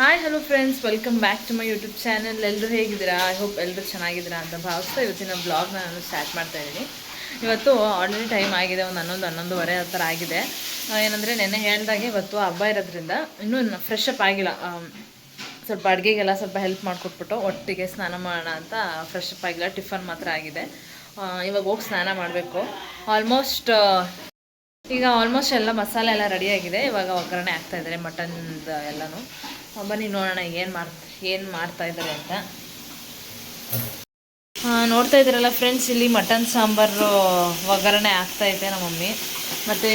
Hi hello friends, welcome back to my YouTube channel. ಎಲ್ಲರೂ ಹೇಗಿದ್ದೀರಾ? I hope ಎಲ್ಲರೂ ಚೆನ್ನಾಗಿದ್ದೀರಾ ಅಂತ ಭಾವಿಸ್ತಾ ಇವತ್ತಿನ ಬ್ಲಾಗ್ನ ನಾನು ಸ್ಟಾರ್ಟ್ ಮಾಡ್ತಾ ಇದ್ದೀನಿ. ಇವತ್ತು ಆಲ್ರೆಡಿ ಟೈಮ್ ಆಗಿದೆ, ಒಂದು 11-11:30 ಆ ಥರ ಆಗಿದೆ. ಏನಂದರೆ ನೆನ್ನೆ ಹೇಳ್ದಾಗೆ ಇವತ್ತು ಹಬ್ಬ ಇರೋದ್ರಿಂದ ಇನ್ನೂ ಫ್ರೆಶ್ ಅಪ್ ಆಗಿಲ್ಲ. ಸ್ವಲ್ಪ ಅಡುಗೆಗೆಲ್ಲ ಸ್ವಲ್ಪ ಹೆಲ್ಪ್ ಮಾಡಿಕೊಟ್ಬಿಟ್ಟು ಒಟ್ಟಿಗೆ ಸ್ನಾನ ಮಾಡೋಣ ಅಂತ ಫ್ರೆಶ್ ಅಪ್ ಆಗಿಲ್ಲ. ಟಿಫನ್ ಮಾತ್ರ ಆಗಿದೆ. ಇವಾಗ ಹೋಗಿ ಸ್ನಾನ ಮಾಡಬೇಕು. ಆಲ್ಮೋಸ್ಟ್ ಎಲ್ಲ ಮಸಾಲೆ ಎಲ್ಲ ರೆಡಿಯಾಗಿದೆ. ಇವಾಗ ಒಗ್ಗರಣೆ ಆಗ್ತಾ ಇದ್ದಾರೆ ಮಟನ್ದು ಎಲ್ಲನೂ. ಬನ್ನಿ ನೋಡೋಣ ಏನು ಮಾಡ್ತಾ ಇದ್ದಾರೆ ಅಂತ. ನೋಡ್ತಾ ಇದ್ದೀರಲ್ಲ ಫ್ರೆಂಡ್ಸ್, ಇಲ್ಲಿ ಮಟನ್ ಸಾಂಬಾರು ಒಗ್ಗರಣೆ ಆಗ್ತಾಯಿದೆ ನಮ್ಮ ಮಮ್ಮಿ. ಮತ್ತು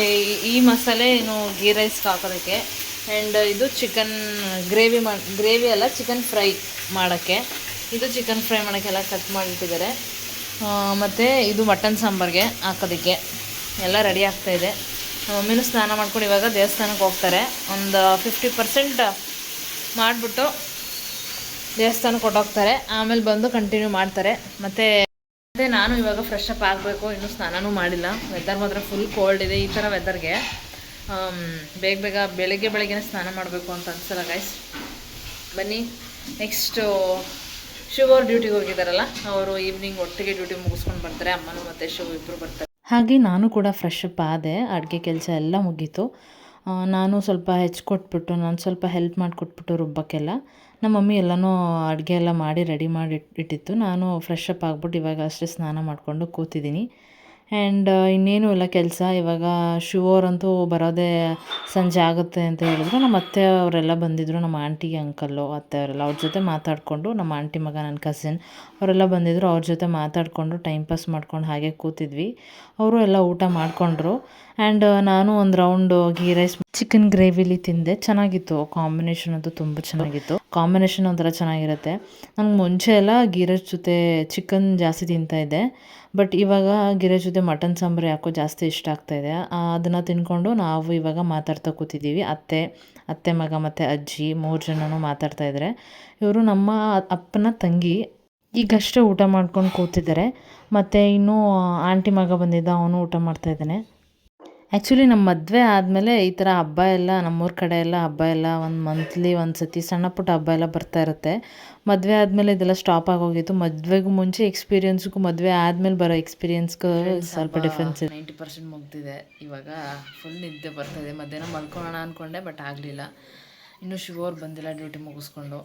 ಈ ಮಸಾಲೆ ಗೀ ರೈಸ್ಗೆ ಹಾಕೋದಕ್ಕೆ. ಆ್ಯಂಡ್ ಇದು ಚಿಕನ್ ಗ್ರೇವಿ ಅಲ್ಲ, ಚಿಕನ್ ಫ್ರೈ ಮಾಡೋಕ್ಕೆ. ಇದು ಚಿಕನ್ ಫ್ರೈ ಮಾಡೋಕ್ಕೆಲ್ಲ ಕಟ್ ಮಾಡಿಟ್ಟಿದ್ದಾರೆ. ಮತ್ತು ಇದು ಮಟನ್ ಸಾಂಬಾರಿಗೆ ಹಾಕೋದಕ್ಕೆ ಎಲ್ಲ ರೆಡಿ ಆಗ್ತಾಯಿದೆ. ನಮ್ಮ ಮಮ್ಮಿನೂ ಸ್ನಾನ ಮಾಡ್ಕೊಂಡು ಇವಾಗ ದೇವಸ್ಥಾನಕ್ಕೆ ಹೋಗ್ತಾರೆ. ಒಂದು 50% ಮಾಡಿಬಿಟ್ಟು ದೇವಸ್ಥಾನಕ್ಕೆ ಹೊಟ್ಟೋಗ್ತಾರೆ. ಆಮೇಲೆ ಬಂದು ಕಂಟಿನ್ಯೂ ಮಾಡ್ತಾರೆ. ಮತ್ತು ನಾನು ಇವಾಗ ಫ್ರೆಶ್ ಅಪ್ ಆಗಬೇಕು. ಇನ್ನೂ ಸ್ನಾನನೂ ಮಾಡಿಲ್ಲ. ವೆದರ್ ಮಾತ್ರ ಫುಲ್ ಕೋಲ್ಡ್ ಇದೆ. ಈ ಥರ ವೆದರ್ಗೆ ಬೇಗ ಬೆಳಗ್ಗೆ ಸ್ನಾನ ಮಾಡಬೇಕು ಅಂತ ಅನಿಸಲ್ಲ ಗೈಸ್. ಬನ್ನಿ, ನೆಕ್ಸ್ಟು ಶಿವ ಅವ್ರು ಡ್ಯೂಟಿಗೆ ಹೋಗಿದ್ದಾರಲ್ಲ, ಅವರು ಈವ್ನಿಂಗ್ ಒಟ್ಟಿಗೆ ಡ್ಯೂಟಿ ಮುಗಿಸ್ಕೊಂಡು ಬರ್ತಾರೆ. ಅಮ್ಮನೂ ಮತ್ತು ಶಿವ ಇಬ್ಬರು ಬರ್ತಾರೆ. ಹಾಗೆ ನಾನು ಕೂಡ ಫ್ರೆಶ್ ಅಪ್ ಆದೆ. ಅಡುಗೆ ಕೆಲಸ ಎಲ್ಲ ಮುಗೀತು. ನಾನು ಸ್ವಲ್ಪ ಹೆಚ್ಕೊಟ್ಬಿಟ್ಟು ನಾನು ಸ್ವಲ್ಪ ಹೆಲ್ಪ್ ಮಾಡಿಕೊಟ್ಬಿಟ್ಟು ರುಬ್ಬಕ್ಕೆಲ್ಲ ನಮ್ಮ ಮಮ್ಮಿ ಎಲ್ಲನೂ ಅಡುಗೆ ಎಲ್ಲ ಮಾಡಿ ರೆಡಿ ಮಾಡಿ ಇಟ್ಟಿತ್ತು. ನಾನು ಫ್ರೆಶ್ ಅಪ್ ಆಗಿಬಿಟ್ಟು ಇವಾಗ ಅಷ್ಟೇ ಸ್ನಾನ ಮಾಡಿಕೊಂಡು ಕೂತಿದ್ದೀನಿ. ಆ್ಯಂಡ್ ಇನ್ನೇನು ಇಲ್ಲ ಕೆಲಸ. ಇವಾಗ ಶಿವರಂತೂ ಬರೋದೇ ಸಂಜೆ ಆಗುತ್ತೆ ಅಂತ ಹೇಳಿದ್ರು. ನಮ್ಮ ಅತ್ತೆ ಅವರೆಲ್ಲ ಬಂದಿದ್ದರು. ನಮ್ಮ ಆಂಟಿ ಅಂಕಲ್ಲು ಅತ್ತೆ ಅವರೆಲ್ಲ ಅವ್ರ ಜೊತೆ ಮಾತಾಡಿಕೊಂಡು, ನಮ್ಮ ಆಂಟಿ ಮಗ ನನ್ನ ಕಸಿನ್ ಅವರೆಲ್ಲ ಬಂದಿದ್ದರು. ಅವ್ರ ಜೊತೆ ಮಾತಾಡಿಕೊಂಡು ಟೈಮ್ ಪಾಸ್ ಮಾಡ್ಕೊಂಡು ಹಾಗೆ ಕೂತಿದ್ವಿ. ಅವರು ಎಲ್ಲ ಊಟ ಮಾಡಿಕೊಂಡ್ರು. ಆ್ಯಂಡ್ ನಾನು ಒಂದು ರೌಂಡು ಗೀ ರೈಸ್ ಚಿಕನ್ ಗ್ರೇವಿಲಿ ತಿಂದೆ. ಚೆನ್ನಾಗಿತ್ತು. ಕಾಂಬಿನೇಷನ್ ಅಂತೂ ತುಂಬ ಚೆನ್ನಾಗಿತ್ತು. ಕಾಂಬಿನೇಷನ್ ಒಂಥರ ಚೆನ್ನಾಗಿರುತ್ತೆ. ನಂಗೆ ಮುಂಚೆ ಎಲ್ಲ ಗೀ ರೈಸ್ ಜೊತೆ ಚಿಕನ್ ಜಾಸ್ತಿ ತಿಂತಾಯಿದ್ದೆ. ಬಟ್ ಇವಾಗ ಗೀ ರೈಸ್ ಜೊತೆ ಮಟನ್ ಸಾಂಬಾರು ಯಾಕೋ ಜಾಸ್ತಿ ಇಷ್ಟ ಆಗ್ತಾಯಿದೆ. ಅದನ್ನು ತಿಂದ್ಕೊಂಡು ನಾವು ಇವಾಗ ಮಾತಾಡ್ತಾ ಕೂತಿದ್ದೀವಿ. ಅತ್ತೆ ಮಗ ಮತ್ತು ಅಜ್ಜಿ 3 ಜನನೂ ಮಾತಾಡ್ತಾಯಿದ್ದಾರೆ. ಇವರು ನಮ್ಮ ಅಪ್ಪನ ತಂಗಿ. ಈಗಷ್ಟೇ ಊಟ ಮಾಡ್ಕೊಂಡು ಕೂತಿದ್ದಾರೆ. ಮತ್ತು ಇನ್ನೂ ಆಂಟಿ ಮಗ ಬಂದಿದ್ದ, ಅವನು ಊಟ ಮಾಡ್ತಾಯಿದ್ದಾನೆ. ಆ್ಯಕ್ಚುಲಿ ನಮ್ಮ ಮದುವೆ ಆದಮೇಲೆ ಈ ಥರ ಹಬ್ಬ ಎಲ್ಲ ನಮ್ಮೂರ ಕಡೆ ಎಲ್ಲ ಹಬ್ಬ ಎಲ್ಲ ಒಂದು ಮಂತ್ಲಿ ಒಂದು ಸತಿ ಸಣ್ಣ ಪುಟ್ಟ ಹಬ್ಬ ಎಲ್ಲ ಬರ್ತಾ ಇರುತ್ತೆ. ಮದುವೆ ಆದಮೇಲೆ ಇದೆಲ್ಲ ಸ್ಟಾಪ್ ಆಗೋಗಿತ್ತು. ಮದುವೆಗೂ ಮುಂಚೆ ಎಕ್ಸ್ಪೀರಿಯೆನ್ಸ್ಗೂ ಮದುವೆ ಆದಮೇಲೆ ಬರೋ ಎಕ್ಸ್ಪೀರಿಯೆನ್ಸ್ಗೂ ಸ್ವಲ್ಪ ಡಿಫ್ರೆನ್ಸ್ ಇದೆ. 90% ಮುಗ್ದಿದೆ. ಇವಾಗ ಫುಲ್ ನಿದ್ದೆ ಬರ್ತಾಯಿದೆ. ಮಧ್ಯಾಹ್ನ ಮಲ್ಕೊಳ್ಳೋಣ ಅಂದ್ಕೊಂಡೆ, ಬಟ್ ಆಗಲಿಲ್ಲ. ಇನ್ನೂ ಶಿವವ್ರು ಬಂದಿಲ್ಲ ಡ್ಯೂಟಿ ಮುಗಿಸ್ಕೊಂಡು.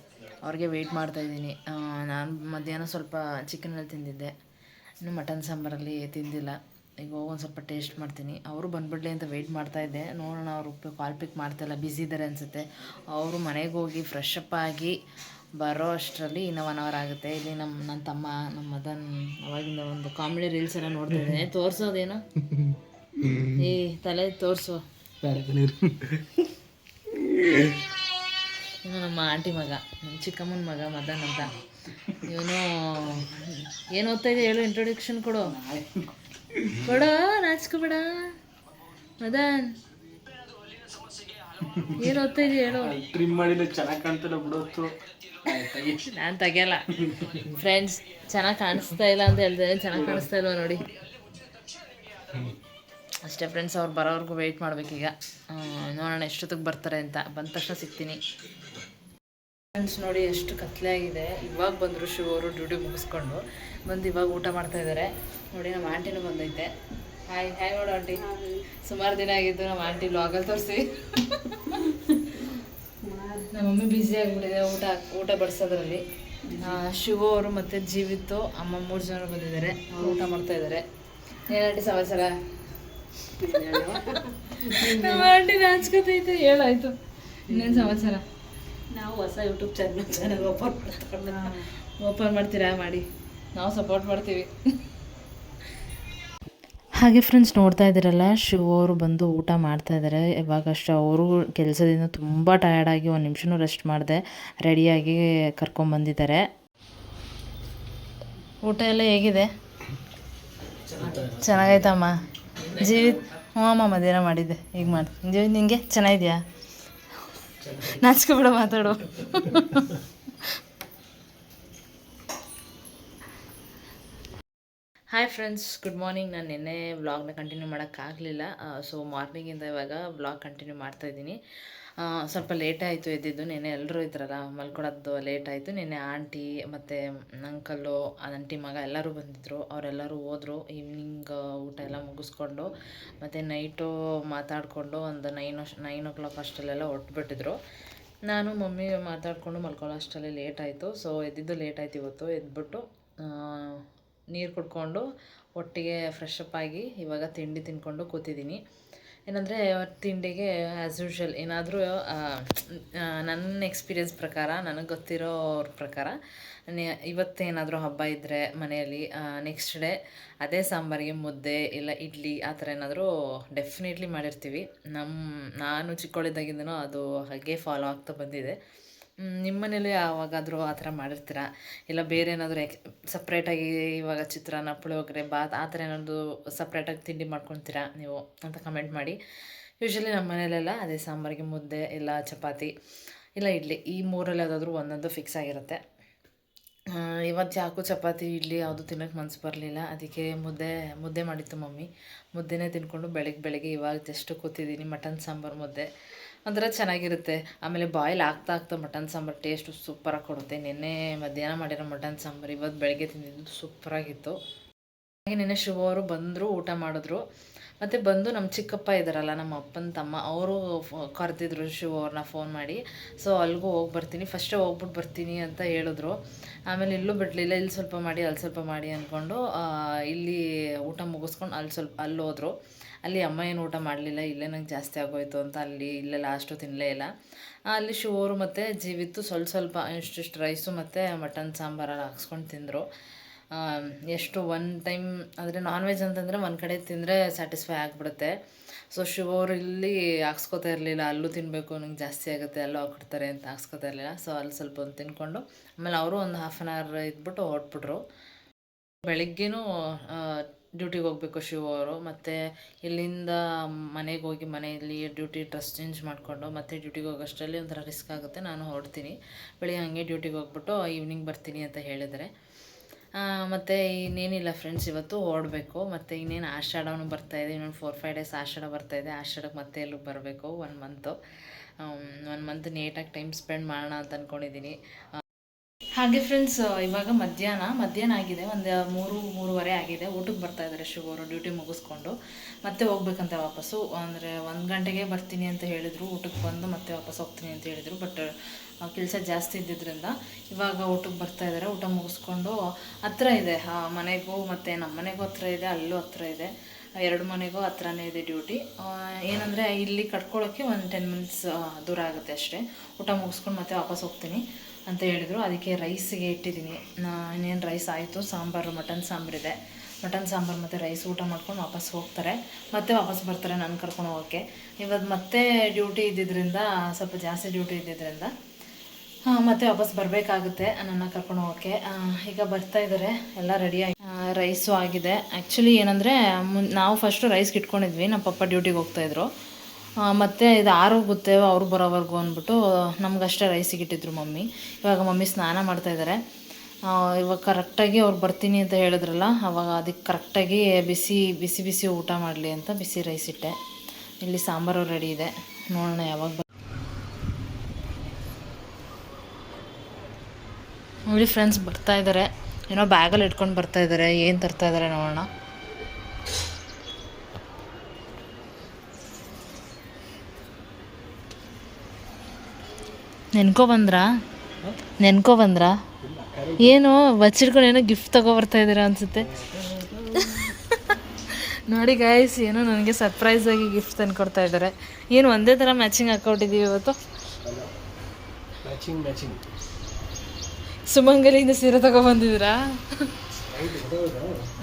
ಅವ್ರಿಗೆ ವೆಯ್ಟ್ ಮಾಡ್ತಾಯಿದ್ದೀನಿ. ನಾನು ಮಧ್ಯಾಹ್ನ ಸ್ವಲ್ಪ ಚಿಕನಲ್ಲಿ ತಿಂದಿದ್ದೆ, ಇನ್ನೂ ಮಟನ್ ಸಾಂಬಾರಲ್ಲಿ ತಿಂದಿಲ್ಲ. ಈಗ ಒಂದು ಸ್ವಲ್ಪ ಟೇಸ್ಟ್ ಮಾಡ್ತೀನಿ. ಅವರು ಬಂದ್ಬಿಡ್ಲಿ ಅಂತ ವೆಯ್ಟ್ ಮಾಡ್ತಾಯಿದ್ದೆ. ನೋಡೋಣ, ಅವರು ಕಾಲ್ ಪಿಕ್ ಮಾಡ್ತಾಯಿಲ್ಲ, ಬ್ಯುಸಿ ಇದ್ದಾರೆ ಅನಿಸುತ್ತೆ. ಅವರು ಮನೆಗೆ ಹೋಗಿ ಫ್ರೆಶ್ ಅಪ್ ಆಗಿ ಬರೋ ಅಷ್ಟರಲ್ಲಿ ಇನ್ನೂ 1 hour ಆಗುತ್ತೆ. ಇಲ್ಲಿ ನನ್ನ ತಮ್ಮ, ನಮ್ಮ ಮದನ್ ಅವಾಗಿಂದ ಒಂದು ಕಾಮಿಡಿ ರೀಲ್ಸ್ ಎಲ್ಲ ನೋಡ್ತಾ ಇದ್ದೇನೆ. ತೋರಿಸೋದೇನು ಈ ತಲೆ ತೋರಿಸು. ಇನ್ನು ನಮ್ಮ ಆಂಟಿ ಮಗ, ನಮ್ಮ ಚಿಕ್ಕಮ್ಮನ ಮಗ ಮದನ್ ಅಂತ. ಇವನು ಏನು ಓದ್ತಾ ಇದೆ ಹೇಳು, ಇಂಟ್ರೊಡಕ್ಷನ್ ಕೊಡು. ನಾಚ್ಕೋಬೇಡ ಮದನ್. ಏನು ಓದ್ತಾ ಇದೆಯಾ ಹೇಳು. ನಾನು ತೆಗಿಯಲ್ಲ ಫ್ರೆಂಡ್ಸ್. ಚೆನ್ನಾಗಿ ಕಾಣಿಸ್ತಾ ಇಲ್ಲ ಅಂತ ಹೇಳ್ತೇನೆ. ಚೆನ್ನಾಗಿ ಕಾಣಿಸ್ತಾ ಇಲ್ವ ನೋಡಿ ಅಷ್ಟೇ ಫ್ರೆಂಡ್ಸ್. ಅವ್ರು ಬರೋವ್ರಿಗೂ ವೆಯ್ಟ್ ಮಾಡ್ಬೇಕೀಗ. ನೋಡೋಣ ಎಷ್ಟೊತ್ತಿಗೆ ಬರ್ತಾರೆ ಅಂತ. ಬಂದ ತಕ್ಷಣ ಸಿಗ್ತೀನಿ ಫ್ರೆಂಡ್ಸ್. ನೋಡಿ ಎಷ್ಟು ಕತ್ಲೆ ಆಗಿದೆ. ಇವಾಗ ಬಂದರು ಶಿವರು ಡ್ಯೂಟಿ ಮುಗಿಸ್ಕೊಂಡು ಬಂದು ಇವಾಗ ಊಟ ಮಾಡ್ತಾಯಿದ್ದಾರೆ. ನೋಡಿ ನಮ್ಮ ಆಂಟಿನೂ ಬಂದೈತೆ. ಹಾಯ್ ಮಾಡು ಆಂಟಿ. ಸುಮಾರು ದಿನ ಆಗಿತ್ತು ನಮ್ಮ ಆಂಟಿ ವ್ಲಾಗಲ್ಲಿ ತೋರಿಸಿ. ನಮ್ಮ ಮಮ್ಮಿ ಬ್ಯುಸಿ ಆಗಿಬಿಟ್ಟಿದೆ ಊಟ ಬಡಿಸೋದ್ರಲ್ಲಿ. ಶಿವು ಅವರು ಮತ್ತು ಜೀವಿತ್ತು ಅಮ್ಮ 3 ಜನ ಬಂದಿದ್ದಾರೆ. ಅವ್ರು ಊಟ ಮಾಡ್ತಾಯಿದ್ದಾರೆ. ಏನಾಂಟಿ ಸಮಾಚಾರ? ನಮ್ಮ ಆಂಟಿ ನಾಚ್ಕೊತೈತೆ. ಹೇಳಾಯ್ತು, ಇನ್ನೇನು ಸಮಾಚಾರ? ನಾವು ಹೊಸ ಯೂಟ್ಯೂಬ್ ಚಾನಲ್ ಓಪನ್ ಮಾಡ್ತೀರಾ? ಮಾಡಿ, ನಾವು ಸಪೋರ್ಟ್ ಮಾಡ್ತೀವಿ. ಹಾಗೆ ಫ್ರೆಂಡ್ಸ್, ನೋಡ್ತಾ ಇದ್ದೀರಲ್ಲ, ಶಿವ ಅವರು ಬಂದು ಊಟ ಮಾಡ್ತಾಯಿದ್ದಾರೆ. ಇವಾಗಷ್ಟು ಅವರು ಕೆಲಸದಿಂದ ತುಂಬ ಟಯರ್ಡಾಗಿ 1 ನಿಮಿಷನೂ ರೆಸ್ಟ್ ಮಾಡಿದೆ ರೆಡಿಯಾಗಿ ಕರ್ಕೊಂಬಂದಿದ್ದಾರೆ. ಊಟ ಎಲ್ಲ ಹೇಗಿದೆ? ಚೆನ್ನಾಗೈತಮ್ಮ. ಜೀವಿತ್ ಹ್ಞೂ ಅಮ್ಮ, ಮಧ್ಯಾಹ್ನ ಮಾಡಿದ್ದೆ, ಈಗ ಮಾಡ್ತೀನಿ. ಜೀವಿತ್ ನಿನಗೆ ಚೆನ್ನಾಗಿದೆಯಾ? ನಾಚ್ಕೊಬೇಡ, ಮಾತಾಡು. Hi friends, good morning. ನಾನು ನಿನ್ನೆ ವ್ಲಾಗ್ನ ಕಂಟಿನ್ಯೂ ಮಾಡೋಕ್ಕಾಗಲಿಲ್ಲ. ಸೊ ಮಾರ್ನಿಂಗಿಂದ ಇವಾಗ ವ್ಲಾಗ್ ಕಂಟಿನ್ಯೂ ಮಾಡ್ತಾಯಿದ್ದೀನಿ. ಸ್ವಲ್ಪ ಲೇಟೇ ಆಯಿತು ಎದ್ದಿದ್ದು. ನೆನ್ನೆ ಎಲ್ಲರೂ ಇದ್ರಲ್ಲ, ಮಲ್ಕೊಳೋದು ಲೇಟ್ ಆಯಿತು. ನೆನ್ನೆ ಆಂಟಿ ಮತ್ತು ಅಂಕಲ್ಲು ಆಂಟಿ ಮಗ ಎಲ್ಲರೂ ಬಂದಿದ್ದರು. ಅವರೆಲ್ಲರೂ ಹೋದರು. ಈವ್ನಿಂಗ್ ಊಟ ಎಲ್ಲ ಮುಗಿಸ್ಕೊಂಡು ಮತ್ತು ನೈಟು ಮಾತಾಡಿಕೊಂಡು ಒಂದು 9 o'clock ಅಷ್ಟಲ್ಲೆಲ್ಲ ಹೊರಟ್ಬಿಟ್ಟಿದ್ರು. ನಾನು ಮಮ್ಮಿ ಮಾತಾಡಿಕೊಂಡು ಮಲ್ಕೊಳ್ಳೋ ಅಷ್ಟರಲ್ಲಿ ಲೇಟ್ ಆಯಿತು. ಸೊ ಎದ್ದಿದ್ದು ಲೇಟ್ ಆಯ್ತು ಇವತ್ತು. ಎದ್ಬಿಟ್ಟು ನೀರು ಕುಡ್ಕೊಂಡು ಒಟ್ಟಿಗೆ ಫ್ರೆಶ್ ಅಪ್ ಆಗಿ ಇವಾಗ ತಿಂಡಿ ತಿಂದ್ಕೊಂಡು ಕೂತಿದ್ದೀನಿ. ಏನಂದರೆ ತಿಂಡಿಗೆ ಆ್ಯಸ್ ಯೂಶ್ವಲ್ ಏನಾದರೂ ನನ್ನ ಎಕ್ಸ್ಪೀರಿಯನ್ಸ್ ಪ್ರಕಾರ, ನನಗೆ ಗೊತ್ತಿರೋರ ಪ್ರಕಾರ, ಇವತ್ತೇನಾದರೂ ಹಬ್ಬ ಇದ್ದರೆ ಮನೆಯಲ್ಲಿ ನೆಕ್ಸ್ಟ್ ಡೇ ಅದೇ ಸಾಂಬಾರಿಗೆ ಮುದ್ದೆ ಇಲ್ಲ ಇಡ್ಲಿ ಆ ಥರ ಏನಾದರೂ ಡೆಫಿನೆಟ್ಲಿ ಮಾಡಿರ್ತೀವಿ. ನಾನು ಚಿಕ್ಕವಳಿದ್ದಾಗಿಂದನೂ ಅದು ಹಾಗೆ ಫಾಲೋ ಆಗ್ತಾ ಬಂದಿದೆ. ನಿಮ್ಮ ಮನೇಲಿ ಯಾವಾಗಾದರೂ ಆ ಥರ ಮಾಡಿರ್ತೀರಾ? ಇಲ್ಲ ಬೇರೆ ಏನಾದರೂ ಸಪ್ರೇಟಾಗಿ ಇವಾಗ ಚಿತ್ರಾನ್ನ, ಪುಳಿಯೋಗರೆ, ಬಾತ್ ಆ ಥರ ಏನಾದರೂ ಸಪ್ರೇಟಾಗಿ ತಿಂಡಿ ಮಾಡ್ಕೊತೀರಾ ನೀವು ಅಂತ ಕಮೆಂಟ್ ಮಾಡಿ. ಯೂಶ್ವಲಿ ನಮ್ಮ ಮನೇಲೆಲ್ಲ ಅದೇ ಸಾಂಬಾರಿಗೆ ಮುದ್ದೆ ಇಲ್ಲ ಚಪಾತಿ ಇಲ್ಲ ಇಡ್ಲಿ, ಈ ಮೂರಲ್ಲಿ ಯಾವುದಾದ್ರೂ ಒಂದೊಂದು ಫಿಕ್ಸ್ ಆಗಿರುತ್ತೆ. ಇವತ್ತು ಯಾಕೋ ಚಪಾತಿ ಇಡ್ಲಿ ಯಾವುದು ತಿನ್ನೋಕ್ಕೆ ಮನಸ್ಸು ಬರಲಿಲ್ಲ. ಅದಕ್ಕೆ ಮುದ್ದೆ ಮಾಡಿತ್ತು ಮಮ್ಮಿ. ಮುದ್ದೆನೇ ತಿಂದ್ಕೊಂಡು ಬೆಳಗ್ಗೆ ಇವಾಗ ಜಸ್ಟ್ ಕೂತಿದ್ದೀನಿ. ಮಟನ್ ಸಾಂಬಾರು ಮುದ್ದೆ ಒಂಥರ ಚೆನ್ನಾಗಿರುತ್ತೆ. ಆಮೇಲೆ ಬಾಯ್ಲ್ ಆಗ್ತಾ ಮಟನ್ ಸಾಂಬಾರು ಟೇಸ್ಟು ಸೂಪರಾಗಿ ಕೊಡುತ್ತೆ. ನಿನ್ನೆ ಮಧ್ಯಾಹ್ನ ಮಾಡಿರೋ ಮಟನ್ ಸಾಂಬಾರು ಇವತ್ತು ಬೆಳಗ್ಗೆ ತಿಂದಿದ್ದು ಸೂಪರಾಗಿತ್ತು. ಹಾಗೆ ನಿನ್ನೆ ಶಿವ ಅವರು ಬಂದರು, ಊಟ ಮಾಡಿದ್ರು. ಮತ್ತು ಬಂದು ನಮ್ಮ ಚಿಕ್ಕಪ್ಪ ಇದ್ದಾರಲ್ಲ, ನಮ್ಮ ಅಪ್ಪನ ತಮ್ಮ, ಅವರು ಕರೆದಿದ್ರು ಶಿವ ಅವ್ರನ್ನ ಫೋನ್ ಮಾಡಿ. ಸೊ ಅಲ್ಲಿಗೂ ಹೋಗಿ ಬರ್ತೀನಿ, ಫಸ್ಟೇ ಹೋಗ್ಬಿಟ್ಟು ಬರ್ತೀನಿ ಅಂತ ಹೇಳಿದ್ರು. ಆಮೇಲೆ ಇಲ್ಲೂ ಬಿಡಲಿಲ್ಲ, ಇಲ್ಲಿ ಸ್ವಲ್ಪ ಮಾಡಿ ಅಲ್ಲಿ ಸ್ವಲ್ಪ ಮಾಡಿ ಅಂದ್ಕೊಂಡು ಇಲ್ಲಿ ಊಟ ಮುಗಿಸ್ಕೊಂಡು ಅಲ್ಲಿ ಹೋದರು. ಅಲ್ಲಿ ಅಮ್ಮ ಏನು ಊಟ ಮಾಡಲಿಲ್ಲ, ಇಲ್ಲೇ ನಂಗೆ ಜಾಸ್ತಿ ಆಗೋಯ್ತು ಅಂತ ಇಲ್ಲೇ ಲಾಸ್ಟು ತಿನ್ನಲೇ ಇಲ್ಲ. ಅಲ್ಲಿ ಶಿವರು ಮತ್ತು ಜೀವಿತ್ತು ಸ್ವಲ್ಪ ಇಷ್ಟಿಷ್ಟು ರೈಸು ಮತ್ತು ಮಟನ್ ಸಾಂಬಾರಲ್ಲಿ ಹಾಕ್ಸ್ಕೊಂಡು ತಿಂದರು. ಎಷ್ಟು ಒನ್ ಟೈಮ್ ಅಂದರೆ ನಾನ್ ವೆಜ್ ಅಂತಂದರೆ ಒಂದು ಕಡೆ ತಿಂದರೆ ಸ್ಯಾಟಿಸ್ಫೈ ಆಗಿಬಿಡುತ್ತೆ. ಸೊ ಶಿವರು ಇಲ್ಲಿ ಹಾಕ್ಸ್ಕೊತಾ ಇರಲಿಲ್ಲ, ಅಲ್ಲೂ ತಿನ್ನಬೇಕು ನಂಗೆ ಜಾಸ್ತಿ ಆಗುತ್ತೆ, ಅಲ್ಲೂ ಹಾಕ್ಬಿಡ್ತಾರೆ ಅಂತ ಹಾಕ್ಸ್ಕೊತಾ ಇರಲಿಲ್ಲ. ಸೊ ಅಲ್ಲಿ ಸ್ವಲ್ಪ ಒಂದು ತಿನ್ಕೊಂಡು ಆಮೇಲೆ ಅವರು ಒಂದು 1/2 hour ಇದ್ಬಿಟ್ಟು ಹೊರಟ್ಬಿಟ್ರು. ಬೆಳಗ್ಗೆನೂ ಡ್ಯೂಟಿಗೆ ಹೋಗಬೇಕು ಶಿವ ಅವರು. ಮತ್ತು ಇಲ್ಲಿಂದ ಮನೆಗೆ ಹೋಗಿ ಮನೆಯಲ್ಲಿ ಡ್ಯೂಟಿ ಡ್ರೆಸ್ ಚೇಂಜ್ ಮಾಡಿಕೊಂಡು ಮತ್ತೆ ಡ್ಯೂಟಿಗೆ ಹೋಗೋಷ್ಟರಲ್ಲಿ ಒಂಥರ ರಿಸ್ಕ್ ಆಗುತ್ತೆ. ನಾನು ಹೊರಡ್ತೀನಿ, ಬೆಳಿಗ್ಗೆ ಹಂಗೆ ಡ್ಯೂಟಿಗೆ ಹೋಗ್ಬಿಟ್ಟು ಈವ್ನಿಂಗ್ ಬರ್ತೀನಿ ಅಂತ ಹೇಳಿದರೆ. ಮತ್ತು ಇನ್ನೇನಿಲ್ಲ ಫ್ರೆಂಡ್ಸ್, ಇವತ್ತು ಹೊರಡಬೇಕು. ಮತ್ತು ಇನ್ನೇನು ಆಷಾಢವೂ ಬರ್ತಾಯಿದೆ, ಇನ್ನೊಂದು 4-5 days ಆಷಾಢ ಬರ್ತಾಯಿದೆ. ಆಷಾಢಕ್ಕೆ ಮತ್ತೆ ಎಲ್ಲಿಗೆ ಬರಬೇಕು, 1 ಮಂತ್ ನೀಟಾಗಿ ಟೈಮ್ ಸ್ಪೆಂಡ್ ಮಾಡೋಣ ಅಂತ ಅಂದ್ಕೊಂಡಿದ್ದೀನಿ. ಹಾಗೆ ಫ್ರೆಂಡ್ಸ್, ಇವಾಗ ಮಧ್ಯಾಹ್ನ ಆಗಿದೆ, ಒಂದು 3-3:30 ಆಗಿದೆ. ಊಟಕ್ಕೆ ಬರ್ತಾಯಿದ್ದಾರೆ ಶಿವರು ಡ್ಯೂಟಿ ಮುಗಿಸ್ಕೊಂಡು. ಮತ್ತೆ ಹೋಗ್ಬೇಕಂತ ವಾಪಸ್ಸು, ಅಂದರೆ 1 ಗಂಟೆಗೆ ಬರ್ತೀನಿ ಅಂತ ಹೇಳಿದರು. ಊಟಕ್ಕೆ ಬಂದು ಮತ್ತೆ ವಾಪಸ್ ಹೋಗ್ತೀನಿ ಅಂತ ಹೇಳಿದರು. ಬಟ್ ಕೆಲಸ ಜಾಸ್ತಿ ಇದ್ದಿದ್ದರಿಂದ ಇವಾಗ ಊಟಕ್ಕೆ ಬರ್ತಾಯಿದ್ದಾರೆ. ಊಟ ಮುಗಿಸ್ಕೊಂಡು ಹತ್ರ ಇದೆ ಮನೆಗೂ, ಮತ್ತು ನಮ್ಮ ಮನೆಗೂ ಹತ್ರ ಇದೆ, ಅಲ್ಲೂ ಹತ್ರ ಇದೆ. 2 ಮನೆಗೂ ಹತ್ರನೇ ಇದೆ ಡ್ಯೂಟಿ. ಏನಂದರೆ ಇಲ್ಲಿ ಕಟ್ಕೊಳ್ಳೋಕ್ಕೆ ಒಂದು 10 minutes ದೂರ ಆಗುತ್ತೆ ಅಷ್ಟೇ. ಊಟ ಮುಗಿಸ್ಕೊಂಡು ಮತ್ತೆ ವಾಪಸ್ ಹೋಗ್ತೀನಿ ಅಂತ ಹೇಳಿದರು. ಅದಕ್ಕೆ ರೈಸಿಗೆ ಇಟ್ಟಿದ್ದೀನಿ. ಇನ್ನೇನು ರೈಸ್ ಆಯಿತು, ಮಟನ್ ಸಾಂಬಾರಿದೆ. ಮಟನ್ ಸಾಂಬಾರು ಮತ್ತು ರೈಸ್ ಊಟ ಮಾಡ್ಕೊಂಡು ವಾಪಸ್ ಹೋಗ್ತಾರೆ. ಮತ್ತೆ ವಾಪಸ್ ಬರ್ತಾರೆ ನನ್ನ ಕರ್ಕೊಂಡು ಹೋಗೋಕ್ಕೆ. ಇವತ್ತು ಮತ್ತೆ ಡ್ಯೂಟಿ ಇದ್ದಿದ್ದರಿಂದ, ಸ್ವಲ್ಪ ಜಾಸ್ತಿ ಡ್ಯೂಟಿ ಇದ್ದಿದ್ದರಿಂದ ಮತ್ತೆ ವಾಪಸ್ ಬರಬೇಕಾಗುತ್ತೆ ನನ್ನ ಕರ್ಕೊಂಡು ಹೋಗೋಕ್ಕೆ. ಈಗ ಬರ್ತಾಯಿದ್ದಾರೆ, ಎಲ್ಲ ರೆಡಿಯಾಗಿ ರೈಸು ಆಗಿದೆ. ಆ್ಯಕ್ಚುಲಿ ಏನಂದರೆ ನಾವು ಫಸ್ಟು ರೈಸ್ಗೆ ಇಟ್ಕೊಂಡಿದ್ವಿ, ನಮ್ಮ ಪಪ್ಪ ಡ್ಯೂಟಿಗೆ ಹೋಗ್ತಾಯಿದ್ರು. ಮತ್ತು ಇದು ಆರೋಗುತ್ತೆ ಅವ್ರು ಬರೋವರೆಗೂ ಅಂದ್ಬಿಟ್ಟು ನಮಗಷ್ಟೇ ರೈಸಿಗೆ ಇಟ್ಟಿದ್ರು ಮಮ್ಮಿ. ಇವಾಗ ಮಮ್ಮಿ ಸ್ನಾನ ಮಾಡ್ತಾಯಿದ್ದಾರೆ. ಇವಾಗ ಕರೆಕ್ಟಾಗಿ ಅವ್ರು ಬರ್ತೀನಿ ಅಂತ ಹೇಳಿದ್ರಲ್ಲ, ಅವಾಗ ಅದಕ್ಕೆ ಕರೆಕ್ಟಾಗಿ ಬಿಸಿ ಊಟ ಮಾಡಲಿ ಅಂತ ಬಿಸಿ ರೈಸ್ ಇಟ್ಟೆ. ಇಲ್ಲಿ ಸಾಂಬಾರು ರೆಡಿ ಇದೆ, ನೋಡೋಣ ಯಾವಾಗ ನೋಡಿ ಫ್ರೆಂಡ್ಸ್. ಬರ್ತಾಯಿದ್ದಾರೆ, ಏನೋ ಬ್ಯಾಗಲ್ಲಿ ಇಟ್ಕೊಂಡು ಬರ್ತಾಯಿದ್ದಾರೆ. ಏನು ತರ್ತಾಯಿದ್ದಾರೆ ನೋಡೋಣ. ನೆನ್ಕೊ ಬಂದ್ರಾ ಏನು ಬಚ್ಚಿಡ್ಕೊಂಡು ಏನೋ ಗಿಫ್ಟ್ ತೊಗೊಬರ್ತಾಯಿದ್ದೀರಾ ಅನಿಸುತ್ತೆ. ನೋಡಿ ಗಾಯ್ಸ್, ಏನೋ ನನಗೆ ಸರ್ಪ್ರೈಸಾಗಿ ಗಿಫ್ಟ್ ತಂದುಕೊಡ್ತಾ ಇದ್ದಾರೆ. ಏನು ಒಂದೇ ಥರ ಮ್ಯಾಚಿಂಗ್ ಹಾಕ್ಕೊಟ್ಟಿದ್ದೀವಿ ಇವತ್ತು. ಸುಮಂಗಲಿಂದ ಸೀರೆ ತೊಗೊಬಂದಿದ್ದೀರಾ?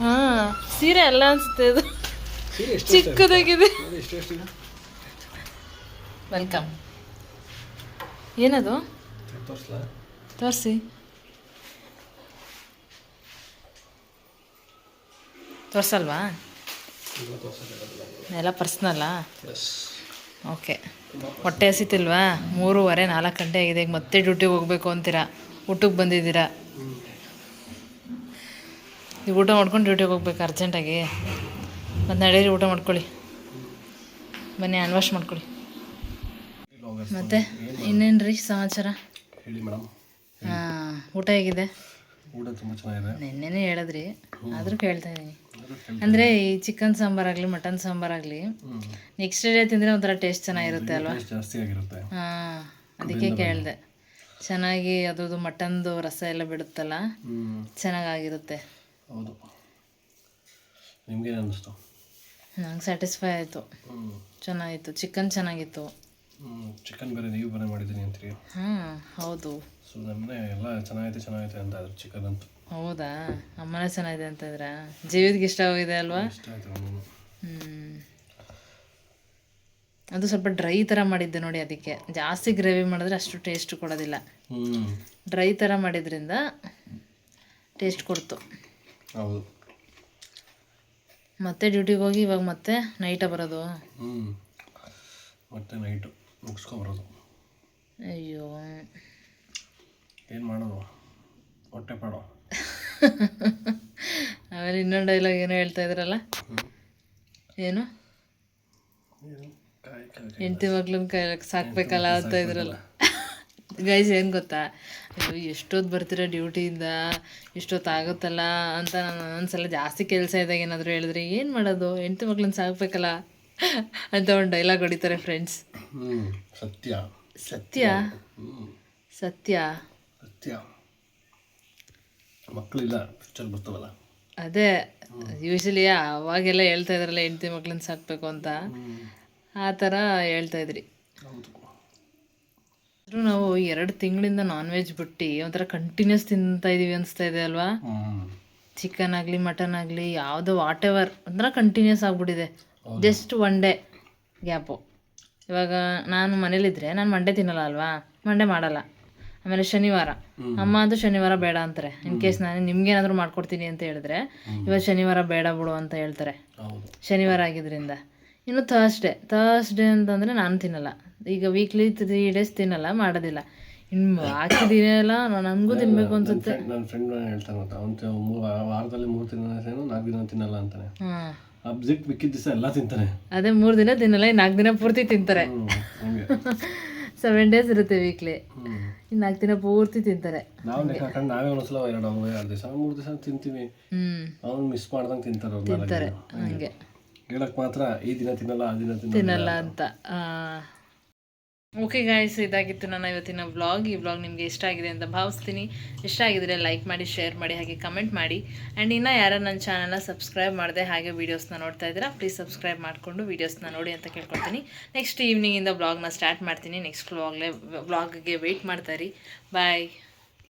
ಹಾಂ, ಸೀರೆ ಅಲ್ಲ ಅನಿಸುತ್ತೆ, ಅದು ಚಿಕ್ಕದಾಗಿದೆ. ವೆಲ್ಕಮ್. ಏನದು ತೋರಿಸಿ. ತೋರಿಸಲ್ವಾ? ಎಲ್ಲ ಪರ್ಸ್ನಲ್ಲಾ? ಓಕೆ. ಹೊಟ್ಟೆ ಹಸಿತಿಲ್ವಾ? 3:30-4 ಗಂಟೆ ಆಗಿದೆ. ಈಗ ಮತ್ತೆ ಡ್ಯೂಟಿಗೆ ಹೋಗ್ಬೇಕು ಅಂತೀರಾ, ಊಟಕ್ಕೆ ಬಂದಿದ್ದೀರಾ. ಈಗ ಊಟ ಮಾಡ್ಕೊಂಡು ಡ್ಯೂಟಿಗೆ ಹೋಗ್ಬೇಕು ಅರ್ಜೆಂಟಾಗಿ. ಮತ್ತು ನಡೀರಿ ಊಟ ಮಾಡ್ಕೊಳ್ಳಿ, ಬನ್ನಿ ಹ್ಯಾಂಡ್ ವಾಶ್ ಮಾಡ್ಕೊಳ್ಳಿ. ಮತ್ತೆ ಇನ್ನೇನು ರೀ ಸಮಾಚಾರ? ಹೇಳಿ ಮೇಡಮ್. ಹಾಂ, ಊಟ ಹೇಗಿದೆ? ಊಟ ತುಂಬ ಚೆನ್ನಾಗಿದೆ. ನೆನ್ನೆನೇ ಹೇಳಿದ್ರಿ, ಆದರೂ ಕೇಳ್ತಾ ಇದ್ದೀನಿ. ಅಂದರೆ ಈ ಚಿಕನ್ ಸಾಂಬಾರಾಗಲಿ ಮಟನ್ ಸಾಂಬಾರಾಗಲಿ ನೆಕ್ಸ್ಟ್ ಡೇ ತಿಂದರೆ ಒಂಥರ ಟೇಸ್ಟ್ ಚೆನ್ನಾಗಿರುತ್ತೆ ಅಲ್ವಾ? ಜಾಸ್ತಿ ಆಗಿರುತ್ತೆ. ಹಾಂ, ಅದಕ್ಕೆ ಕೇಳಿದೆ. ಚೆನ್ನಾಗಿ ಅದ್ರದ್ದು ಮಟನ್ದು ರಸ ಎಲ್ಲ ಬಿಡುತ್ತಲ್ಲ, ಚೆನ್ನಾಗಾಗಿರುತ್ತೆ. ಹೌದು. ನಿಮ್ಗೇನು ಅನ್ನಿಸ್ತು? ನಂಗೆ ಸ್ಯಾಟಿಸ್ಫೈ ಆಯಿತು, ಚೆನ್ನಾಗಿತ್ತು. ಚಿಕನ್ ಚೆನ್ನಾಗಿತ್ತು. ಚಿಕನ್ ಬೇರೆ ನೀವು ಬೇರೆ ಮಾಡಿದ್ದೀನಿ ಅಂತೀರಿ. ಹಾಂ ಹೌದು. ಸೊ ನಮ್ಮನೆ ಎಲ್ಲ ಚೆನ್ನಾಗೈತೆ ಅಂತ ಇದ್ರು ಚಿಕನ್ ಅಂತೂ. ಹೌದಾ? ಅಮ್ಮನೇ ಚೆನ್ನಾಗಿದೆ ಅಂತ ಇದ್ರ? ಜೀವಿದ್ಗೆ ಇಷ್ಟ ಆಗಿದೆ ಅಲ್ವಾ? ಇಷ್ಟ ಆಯ್ತು ನಮ್ಮನ್ನು. ಅದು ಸ್ವಲ್ಪ ಡ್ರೈ ಥರ ಮಾಡಿದ್ದೆ ನೋಡಿ, ಅದಕ್ಕೆ ಜಾಸ್ತಿ ಗ್ರೇವಿ ಮಾಡಿದ್ರೆ ಅಷ್ಟು ಟೇಸ್ಟ್ ಕೊಡೋದಿಲ್ಲ. ಡ್ರೈ ಥರ ಮಾಡಿದ್ರಿಂದ ಟೇಸ್ಟ್ ಕೊಡ್ತು. ಹೌದು. ಮತ್ತೆ ಡ್ಯೂಟಿಗೆ ಹೋಗಿ ಇವಾಗ ಮತ್ತೆ ನೈಟ ಬರೋದು? ಮತ್ತೆ ನೈಟು ಮುಗಿಸ್ಕೊಬರೋದು. ಅಯ್ಯೋ, ಏನು ಮಾಡೋದು, ಹೊಟ್ಟೆ ಪಾಡೋ. ಆಮೇಲೆ ಇನ್ನೊಂದು ಡೈಲಾಗ್ ಏನೋ ಹೇಳ್ತಾ ಇದ್ರಲ್ಲ, ಏನು ಹೆಂಡತಿ ಮಕ್ಳನ್ನ ಸಾಕ್ಬೇಕಲ್ಲ ಅಂತ ಇದ್ರಲ್ಲ. ಗೈಸ್ ಏನು ಗೊತ್ತಾ, ಅಯ್ಯೋ ಎಷ್ಟೊತ್ತು ಬರ್ತೀರ ಡ್ಯೂಟಿಯಿಂದ, ಇಷ್ಟೊತ್ತು ಆಗುತ್ತಲ್ಲ ಅಂತ ನಾನು ಒಂದೊಂದ್ಸಲ ಜಾಸ್ತಿ ಕೆಲಸ ಇದ್ದಾಗ ಏನಾದರೂ ಹೇಳಿದ್ರೆ ಏನು ಮಾಡೋದು, ಹೆಂಡತಿ ಮಕ್ಳನ್ನ ಸಾಕ್ಬೇಕಲ್ಲ ಅಂತ ಒಂದು ಡೈಲಾಗ್ ಹೊಡಿತಾರೆ ಫ್ರೆಂಡ್ಸ್. ಸತ್ಯ ಸತ್ಯ ಸತ್ಯ ಸತ್ಯ. ಮಕ್ಕಳಿಲ್ಲ ಪಿಕ್ಚರ್ ಬರ್ತಾವಲ್ಲ, ಅದೇ ಯೂಶಲಿ ಅವಾಗೆಲ್ಲ ಹೇಳ್ತಾ ಇದ್ರಲ್ಲ ಹೆಂಡತಿ ಮಕ್ಳನ್ನ ಸಾಕಬೇಕು ಅಂತ, ಆ ಥರ ಹೇಳ್ತಾ ಇದ್ರಿ. ನಾವು 2 ತಿಂಗಳಿಂದ ನಾನ್ ವೆಜ್ ಬಿಟ್ಟು ಒಂಥರ ಕಂಟಿನ್ಯೂಸ್ ತಿಂತಾ ಇದೀವಿ ಅನಿಸ್ತಾ ಇದೆ ಅಲ್ವಾ? ಚಿಕನ್ ಆಗಲಿ ಮಟನ್ ಆಗಲಿ ಯಾವುದೋ ವಾಟ್ ಎವರ್ ಒಂಥರ ಕಂಟಿನ್ಯೂಸ್ ಆಗಿಬಿಟ್ಟಿದೆ. Just 1 day gap. ಇವಾಗ ನಾನು ಮನೇಲಿದ್ದರೆ ನಾನು ಮಂಡೇ ತಿನ್ನಲ್ಲ ಅಲ್ವಾ, ಮಂಡೇ ಮಾಡಲ್ಲ. ಆಮೇಲೆ ಶನಿವಾರ ಅಮ್ಮ ಅಂತೂ ಶನಿವಾರ ಬೇಡ ಅಂತಾರೆ. ಇನ್ ಕೇಸ್ ನಾನು ನಿಮ್ಗೇನಾದರೂ ಮಾಡ್ಕೊಡ್ತೀನಿ ಅಂತ ಹೇಳಿದ್ರೆ ಇವತ್ತು ಶನಿವಾರ ಬೇಡ ಬಿಡು ಅಂತ ಹೇಳ್ತಾರೆ, ಶನಿವಾರ ಆಗಿದ್ದರಿಂದ. ಇನ್ನು ಥರ್ಸ್ಡೇ ಅಂತಂದರೆ ನಾನು ತಿನ್ನಲ್ಲ. ಈಗ ವೀಕ್ಲಿ 3 ಡೇಸ್ ತಿನ್ನಲ್ಲ, ಮಾಡೋದಿಲ್ಲ. ಇನ್ನು ಬಾಕಿ ದಿನ ಎಲ್ಲ ನನಗೂ ತಿನ್ನಬೇಕು ಅನ್ಸುತ್ತೆ. ನನ್ನ ಫ್ರೆಂಡ್ ಹೇಳ್ತಾನೆ ಗೊತ್ತಾ, ಅವನು ವಾರದಲ್ಲಿ 3 ದಿನ 4 ದಿನ ತಿನ್ನಲ್ಲ ಅಂತಾನೆ. ಅಬ್ಜೆಕ್ಟ್ ಮಿಕ್ಕಿದ ದಿವಸ ಎಲ್ಲ ತಿಂತಾನೆ. ಅದೇ 3 ದಿನ ತಿನ್ನಲ್ಲ, 4 ದಿನ ಪೂರ್ತಿ ತಿಂತಾರೆ. 7 ಡೇಸ್ ಇರುತ್ತೆ ವೀಕ್ಲಿ, 4 ದಿನ ಪೂರ್ತಿ ತಿಂತಾರೆ. ನಾವು ಲೆಕ್ಕ ಹಾಕೊಂಡು ನಾವೇ ಒಂದ್ಸಲ 2 ದಿವಸ 3 ದಿವಸ ತಿಂತೀವಿ. ಅವ್ನು ಮಿಸ್ ಮಾಡ್ದಂಗೆ ತಿಂತಾರೆ. ಹಂಗೆ ಹೇಳಕ್ ಮಾತ್ರ ಈ ದಿನ ತಿನ್ನಲ್ಲ ಆ ದಿನ ತಿನ್ನಲ್ಲ ಅಂತ. ಓಕೆ ಗಾಯ್ಸ್, ಇದಾಗಿತ್ತು ನನ್ನ ಇವತ್ತಿನ ವ್ಲಾಗ್. ಈ ವ್ಲಾಗ್ ನಿಮಗೆ ಇಷ್ಟ ಆಗಿದೆ ಅಂತ ಭಾವಿಸ್ತೀನಿ. ಇಷ್ಟ ಆಗಿದ್ರೆ ಲೈಕ್ ಮಾಡಿ, ಶೇರ್ ಮಾಡಿ, ಹಾಗೆ ಕಮೆಂಟ್ ಮಾಡಿ. ಆ್ಯಂಡ್ ಇನ್ನೂ ಯಾರು ನನ್ನ ಚಾನಲ್ನ ಸಬ್ಸ್ಕ್ರೈಬ್ ಮಾಡಿದೆ ಹಾಗೆ ವೀಡಿಯೋಸ್ನ ನೋಡ್ತಾ ಇದ್ದೀರಾ, ಪ್ಲೀಸ್ ಸಬ್ಸ್ಕ್ರೈಬ್ ಮಾಡಿಕೊಂಡು ವೀಡಿಯೋಸ್ನ ನೋಡಿ ಅಂತ ಕೇಳ್ಕೊಳ್ತೀನಿ. ನೆಕ್ಸ್ಟ್ ಈವ್ನಿಂಗಿಂದ ವ್ಲಾಗ್ನ ಸ್ಟಾರ್ಟ್ ಮಾಡ್ತೀನಿ. ನೆಕ್ಸ್ಟ್ ವ್ಲಾಗ್ಗೆ ವೆಯ್ಟ್ ಮಾಡ್ತಾ ಇರಿ. ಬಾಯ್.